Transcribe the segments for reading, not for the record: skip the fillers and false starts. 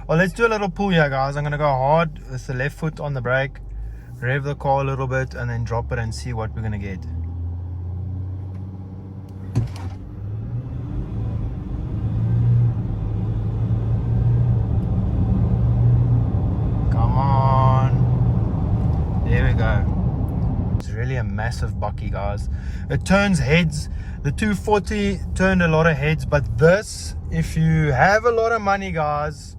Well, let's do a little pull here, guys. I'm going to go hard with the left foot on the brake, rev the car a little bit, and then drop it and see what we're going to get. Come on. There we go. It's really a massive Bakkie, guys. It turns heads. The 240 turned a lot of heads, but this, if you have a lot of money, guys,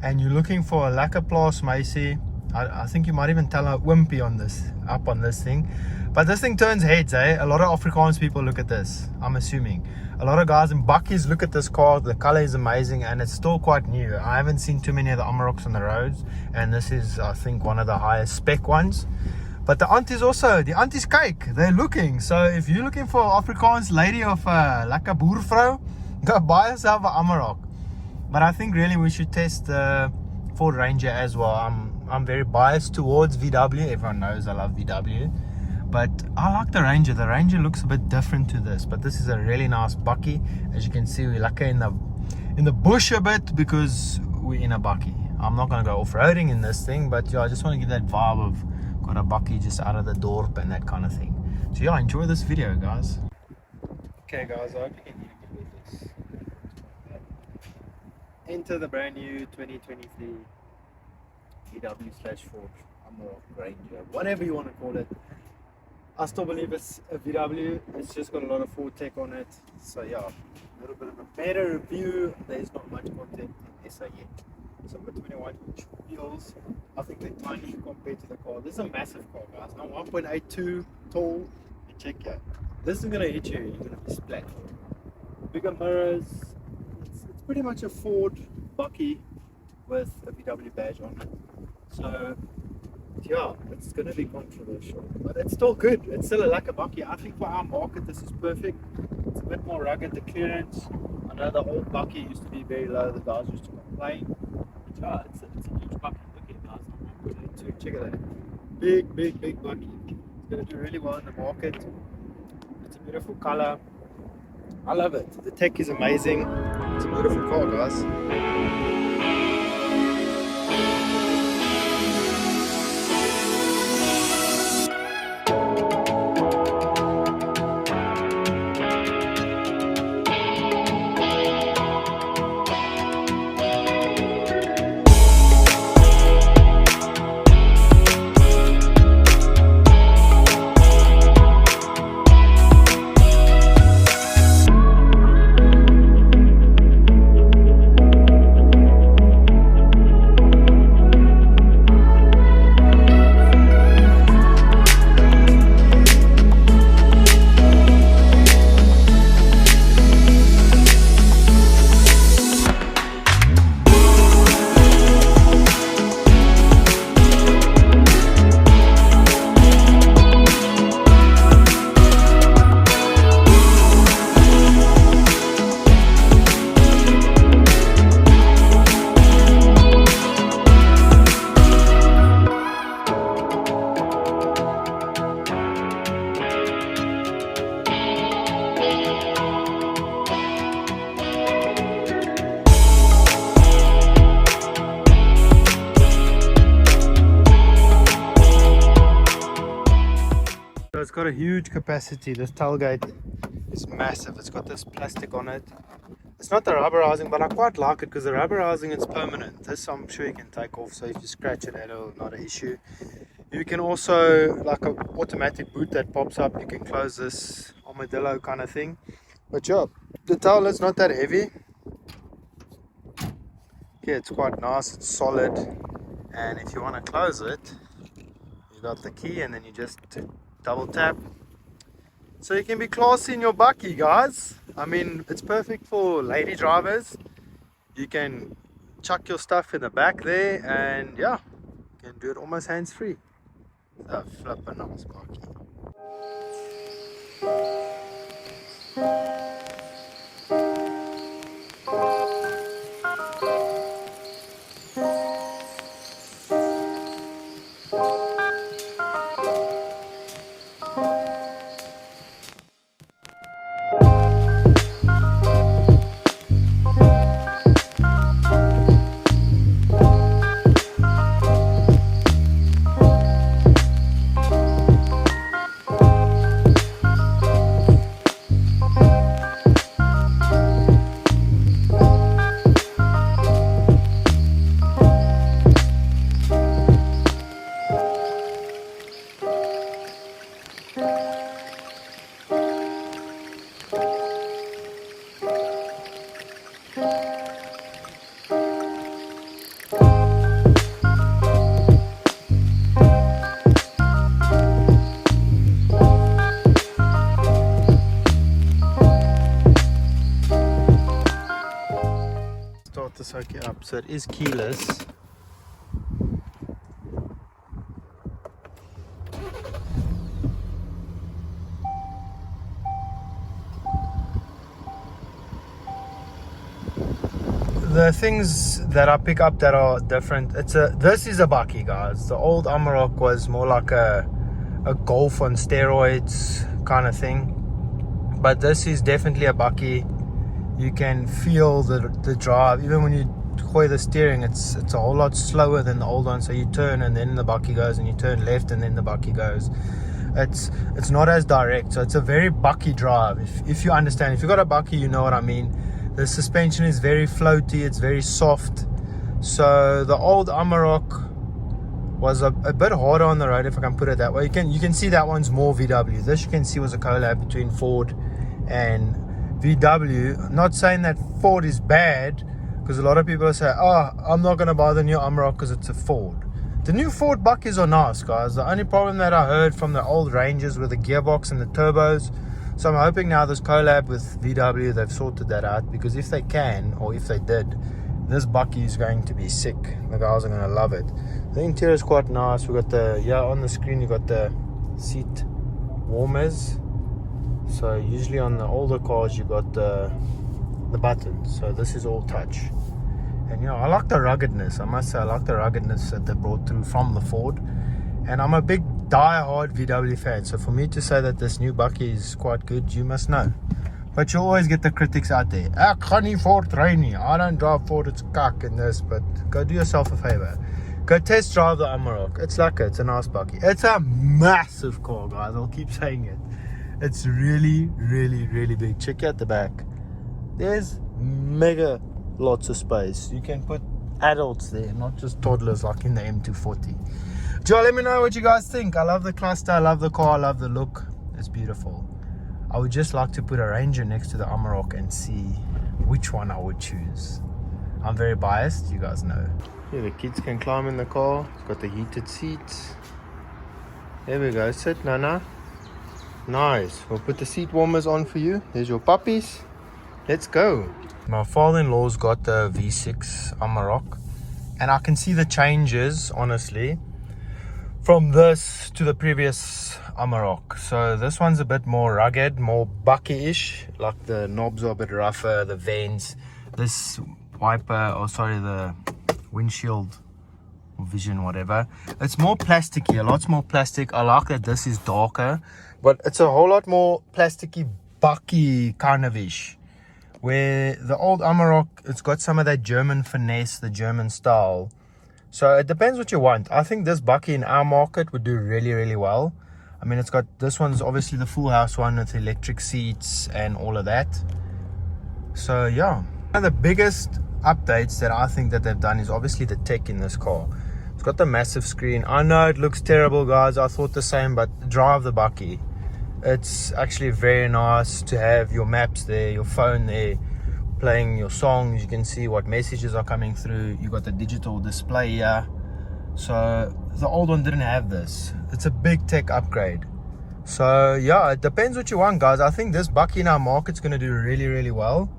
and you're looking for a lacquer plus Macy, I think you might even tell a wimpy on this, up on this thing. But this thing turns heads, eh? A lot of Afrikaans people look at this, I'm assuming. A lot of guys in Bakkies look at this car. The color is amazing, and it's still quite new. I haven't seen too many of the Amaroks on the roads, and this is, I think, one of the highest spec ones. But the aunties also, the aunties cake, they're looking. So if you're looking for Afrikaans lady of lekker boervrou, go buy yourself an Amarok. But I think really we should test the Ford Ranger as well. I'm very biased towards VW. Everyone knows I love VW. But I like the Ranger. The Ranger looks a bit different to this. But this is a really nice Bakkie. As you can see, we're lekker in the bush a bit because we're in a Bakkie. I'm not going to go off-roading in this thing. But yeah, I just want to give that vibe of got a Bakkie just out of the dorp and that kind of thing. So yeah, enjoy this video, guys. Okay, guys, I hope you can hear me with this. Enter the brand new 2023 VW/Ford Amarok Ranger, whatever you want to call it. I still believe it's a VW. It's just got a lot of Ford tech on it. So yeah, a little bit of a better review. There's not much content in SA yet. So I've got 21-inch wheels. I think they're tiny compared to the car. This is a massive car, guys. Now 1.82 tall. And check out. This is gonna hit you. You're gonna be splat. Bigger mirrors. It's pretty much a Ford Bakkie with a VW badge on it. So yeah, it's gonna be controversial, but it's still good. It's still a lacquer Bakkie. I think for our market, this is perfect. It's a bit more rugged. The clearance. I know the old Bakkie used to be very low. The guys used to complain. Yeah, it's a huge Bakkie. Look at it, guys. Check it out. Big Bakkie. It's going to do really well in the market. It's a beautiful color. I love it. The tech is amazing. It's a beautiful car, guys. It's got a huge capacity. This tailgate is massive. It's got this plastic on it. It's not the rubber housing, but I quite like it because the rubber housing is permanent. This I'm sure you can take off, so if you scratch it, that'll not an issue. You can also, like an automatic boot that pops up, you can close this armadillo kind of thing. But yeah, the tail is not that heavy. Okay, it's quite nice, it's solid. And if you want to close it, you got the key and then you just double tap. So you can be classy in your Bakkie, guys. I mean, it's perfect for lady drivers. You can chuck your stuff in the back there and yeah, you can do it almost hands-free. So flippin' nice Bakkie. Start the socket up, so it is keyless. The things that I pick up that are different, this is a Bakkie, guys. The old Amarok was more like a Golf on steroids kind of thing, but this is definitely a Bakkie. You can feel the drive, even when you coil the steering, it's a whole lot slower than the old one. So you turn and then the Bakkie goes, and you turn left and then the Bakkie goes. It's not as direct, so it's a very Bakkie drive. If you understand, if you got a Bakkie, you know what I mean. The suspension is very floaty, it's very soft. So the old Amarok was a bit harder on the road, if I can put it that way. You can see that one's more VW. This, you can see, was a collab between Ford and VW. Not saying that Ford is bad, because a lot of people say, oh, I'm not going to buy the new Amarok because it's a Ford. The new Ford Bakkies are nice, guys. The only problem that I heard from the old Rangers with the gearbox and the turbos. So I'm hoping now this collab with VW, they've sorted that out, because if they can, or if they did, this Bakkie is going to be sick. The guys are going to love it. The interior is quite nice. We got on the screen you got the seat warmers. So usually on the older cars you got the buttons. So this is all touch. And I like the ruggedness. I must say, I like the ruggedness that they brought through from the Ford. And I'm a big die-hard VW fan, so for me to say that this new Bakkie is quite good, you must know. But you always get the critics out there. Connie Ford rainy. I don't drive Ford, it's cuck and this. But go do yourself a favor. Go test drive the Amarok. It's a nice Bakkie. It's a massive car, guys. I'll keep saying it. It's really, really, really big. Check out the back. There's mega lots of space. You can put adults there, not just toddlers like in the M240. Joe, let me know what you guys think. I love the cluster, I love the car, I love the look. It's beautiful. I would just like to put a Ranger next to the Amarok and see which one I would choose. I'm very biased, you guys know. Here, the kids can climb in the car. It's got the heated seats. There we go. Sit, Nana. Nice. We'll put the seat warmers on for you. There's your puppies. Let's go. My father-in-law's got the V6 Amarok, and I can see the changes, honestly, from this to the previous Amarok. So this one's a bit more rugged, more Bakkie-ish. Like the knobs are a bit rougher, the vents. This the windshield or vision, whatever. It's more plasticky, a lot more plastic. I like that this is darker, but it's a whole lot more plasticky, Bakkie kind of ish. Where the old Amarok, it's got some of that German finesse, the German style. So it depends what you want. I think this Bakkie in our market would do really, really well. I mean, it's got, this one's obviously the full house one with electric seats and all of that. So yeah. One of the biggest updates that I think that they've done is obviously the tech in this car. It's got the massive screen. I know it looks terrible, guys. I thought the same, but drive the Bakkie. It's actually very nice to have your maps there, your phone there, playing your songs. You can see what messages are coming through. You got the digital display here. So the old one didn't have this. It's a big tech upgrade. So yeah, it depends what you want, guys. I think this Bakkie in our market's going to do really, really well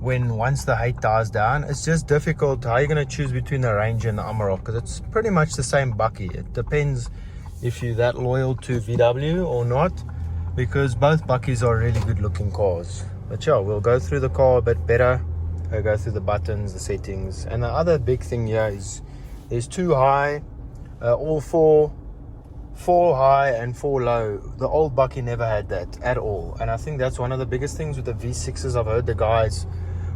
once the hate dies down. It's just difficult how you're going to choose between the Ranger and the Amarok, because it's pretty much the same Bakkie. It depends if you're that loyal to VW or not, because both Bakkies are really good looking cars. But yeah, we'll go through the car a bit better. I'll go through the buttons, the settings. And the other big thing here is there's 2 high, all 4 high and 4 low. The old Bakkie never had that at all. And I think that's one of the biggest things with the V6s. I've heard the guys,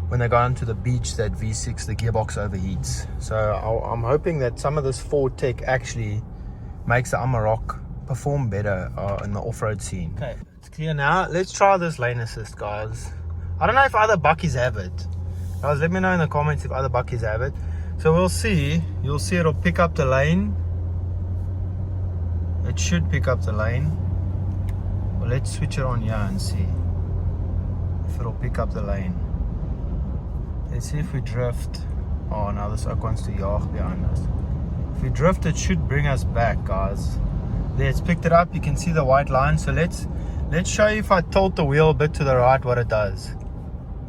when they go onto the beach, that V6, the gearbox overheats. So I'm hoping that some of this Ford tech actually makes the Amarok perform better in the off-road scene. Okay, it's clear now. Let's try this lane assist, guys. I don't know if other Bakkies have it. Guys, let me know in the comments if other Bakkies have it. So we'll see. You'll see it'll pick up the lane. It should pick up the lane. Well, let's switch it on here and see if it'll pick up the lane. Let's see if we drift. Oh, now this ook wants to yacht behind us. If we drift, it should bring us back, guys. There, it's picked it up. You can see the white line. So let's show you if I tilt the wheel a bit to the right, what it does.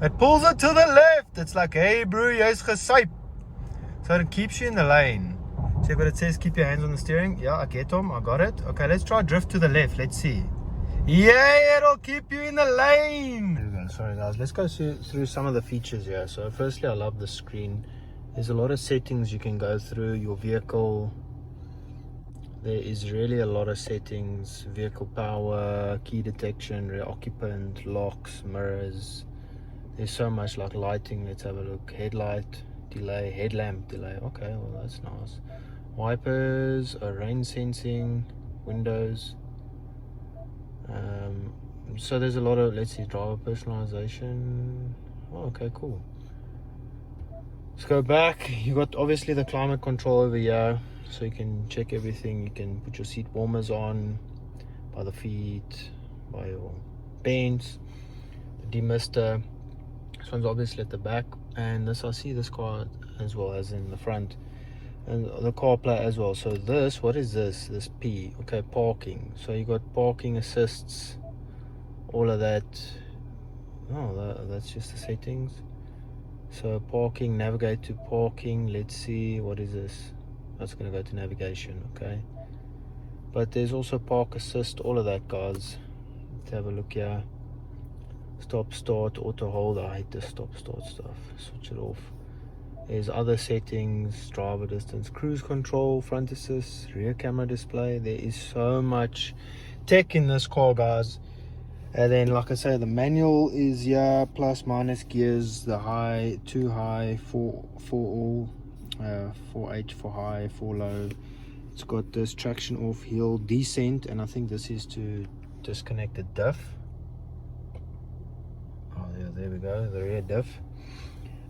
It pulls it to the left. It's like, hey, bro, jy's gesyp. So it keeps you in the lane. See what it says? Keep your hands on the steering. Yeah, I get them. I got it. Okay, let's try drift to the left. Let's see. Yeah, it'll keep you in the lane. There we go. Sorry, guys. Let's go through some of the features here. So firstly, I love the screen. There's a lot of settings you can go through. Your vehicle. There is really a lot of settings. Vehicle power, key detection, rear occupant, locks, mirrors. There's so much, like lighting. Let's have a look. Headlight delay, headlamp delay. Okay, well that's nice. Wipers, rain sensing, windows. So there's a lot of, let's see, driver personalization. Oh, okay, cool. Let's go back. You got obviously the climate control over here, so you can check everything. You can put your seat warmers on by the feet, by your pants, the demister. This one's obviously at the back, and this, I see this car as well as in the front, and the CarPlay as well. So this, what is this? This P. Okay, parking. So you got parking assists, all of that. Oh, that's just the settings. So parking, navigate to parking. Let's see, what is this? That's going to go to navigation. Okay, but there's also park assist, all of that, guys. Let's have a look here. Stop start, auto hold. I hate this stop start stuff. Switch it off. There's other settings, driver distance, cruise control, front assist, rear camera display. There is so much tech in this car, guys. And then, like I say, the manual is here, plus minus gears, the high, 2 high, 4 all, 4H for high, 4 low. It's got this traction off, hill, descent, and I think this is to disconnect the diff. Oh yeah, there we go, the rear diff.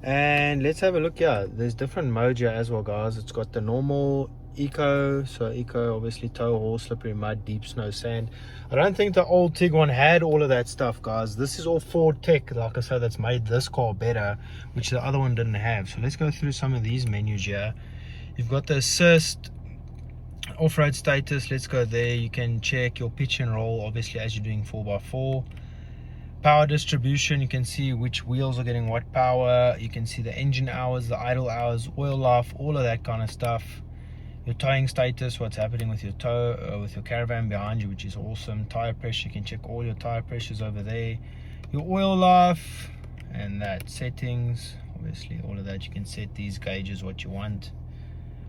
And let's have a look here. There's different modes here as well, guys. It's got the normal, eco. So eco, obviously tow, haul, slippery mud, deep snow, sand. I don't think the old Tiguan had all of that stuff, guys. This is all Ford tech, like I said, that's made this car better, which the other one didn't have. So let's go through some of these menus here. You've got the assist, off-road status. Let's go there. You can check your pitch and roll, obviously, as you're doing 4x4. Power distribution, you can see which wheels are getting what power. You can see the engine hours, the idle hours, oil life, all of that kind of stuff. Your towing status, what's happening with your tow, with your caravan behind you, which is awesome. Tire pressure, you can check all your tire pressures over there. Your oil life, and that settings, obviously all of that. You can set these gauges what you want.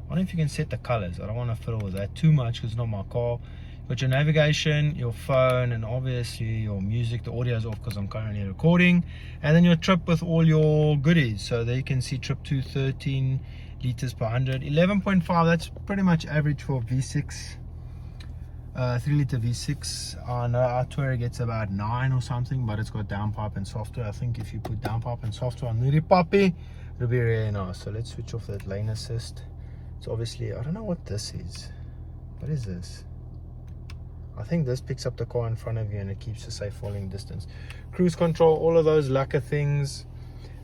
I wonder if you can set the colors. I don't want to fiddle with that too much because it's not my car. Got your navigation, your phone, and obviously your music. The audio is off because I'm currently recording. And then your trip with all your goodies. So there you can see trip 213 liters per 100. 11.5, that's pretty much average for V6. 3 liter V6. I know our Tourer gets about 9 or something, but it's got downpipe and software. I think if you put downpipe and software on the puppy, it'll be really nice. So let's switch off that lane assist. So obviously, I don't know what this is. What is this? I think this picks up the car in front of you and it keeps a safe following distance. Cruise control, all of those lacquer things.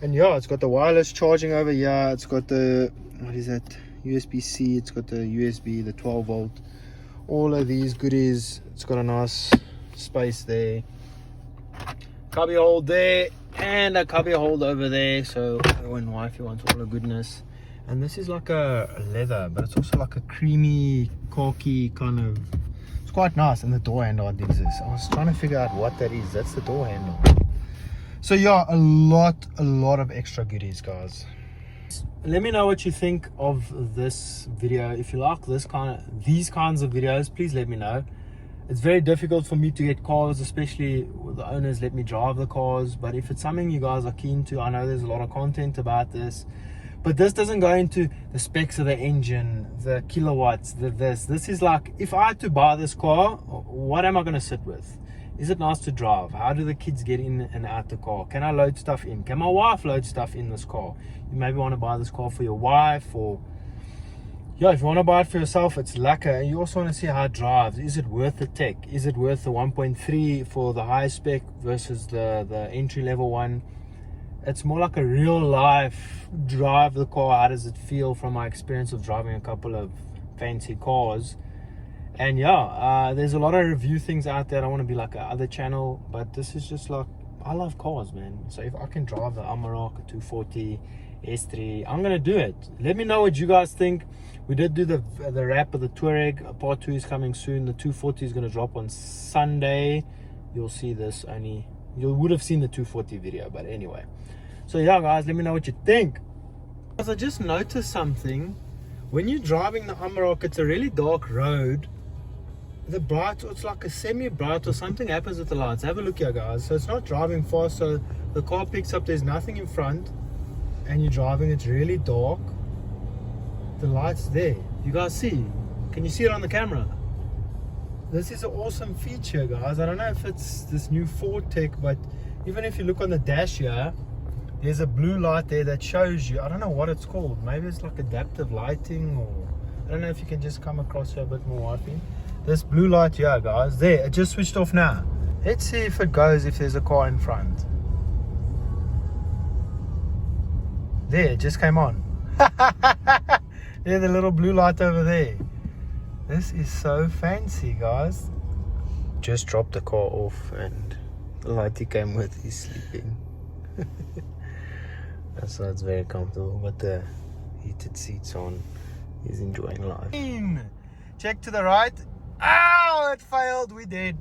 And yeah, it's got the wireless charging over here. It's got the, what is that? USB-C. It's got the USB, the 12 volt. All of these goodies. It's got a nice space there. Cubby hold there. And a cubby hold over there. So when wifey wants all the goodness. And this is like a leather, but it's also like a creamy, corky kind of, quite nice. And the door handle, I dig this. I was trying to figure out what that is. That's the door handle. So yeah, a lot of extra goodies, guys. Let me know what you think of this video. If you like these kinds of videos, please let me know. It's very difficult for me to get cars, especially with the owners let me drive the cars. But if it's something you guys are keen to, I know there's a lot of content about this. But this doesn't go into the specs of the engine, the kilowatts, this is like, if I had to buy this car, what am I going to sit with? Is it nice to drive? How do the kids get in and out the car? Can I load stuff in? Can my wife load stuff in this car? You maybe want to buy this car for your wife, or yeah, if you want to buy it for yourself, it's lacquer. And you also want to see how it drives. Is it worth the tech? Is it worth the 1.3 for the high spec versus the entry level one? it's more like a real life drive the car. How does it feel from my experience of driving a couple of fancy cars? And yeah, there's a lot of review things out there. I don't want to be like a other channel, but this is just like, I love cars, man. So if I can drive the Amarok, a 240 S3, I'm gonna do it. Let me know what you guys think. We did do the wrap of the Touareg. Part 2 is coming soon. The 240 is gonna drop on Sunday. You'll see this only, you would have seen the 240 video, but anyway. So yeah, guys, let me know what you think. Because I just noticed something. When you're driving the Amarok, it's a really dark road. The bright, it's like a semi-bright or something happens with the lights. Have a look here, guys. So it's not driving fast, so the car picks up, there's nothing in front, and you're driving, it's really dark. The light's there. You guys see? Can you see it on the camera? This is an awesome feature, guys. I don't know if it's this new Ford tech, but even if you look on the dash here, there's a blue light there that shows you, I don't know what it's called. Maybe it's like adaptive lighting, or I don't know if you can just come across here a bit more, wifey. This blue light here, guys, there, it just switched off now. Let's see if it goes, if there's a car in front. There, it just came on. There, the little blue light over there. This is so fancy, guys. Just dropped the car off and the light he came with is sleeping. So it's very comfortable, but the heated seats on. He's enjoying life. Check to the right. Ow, it failed. We did.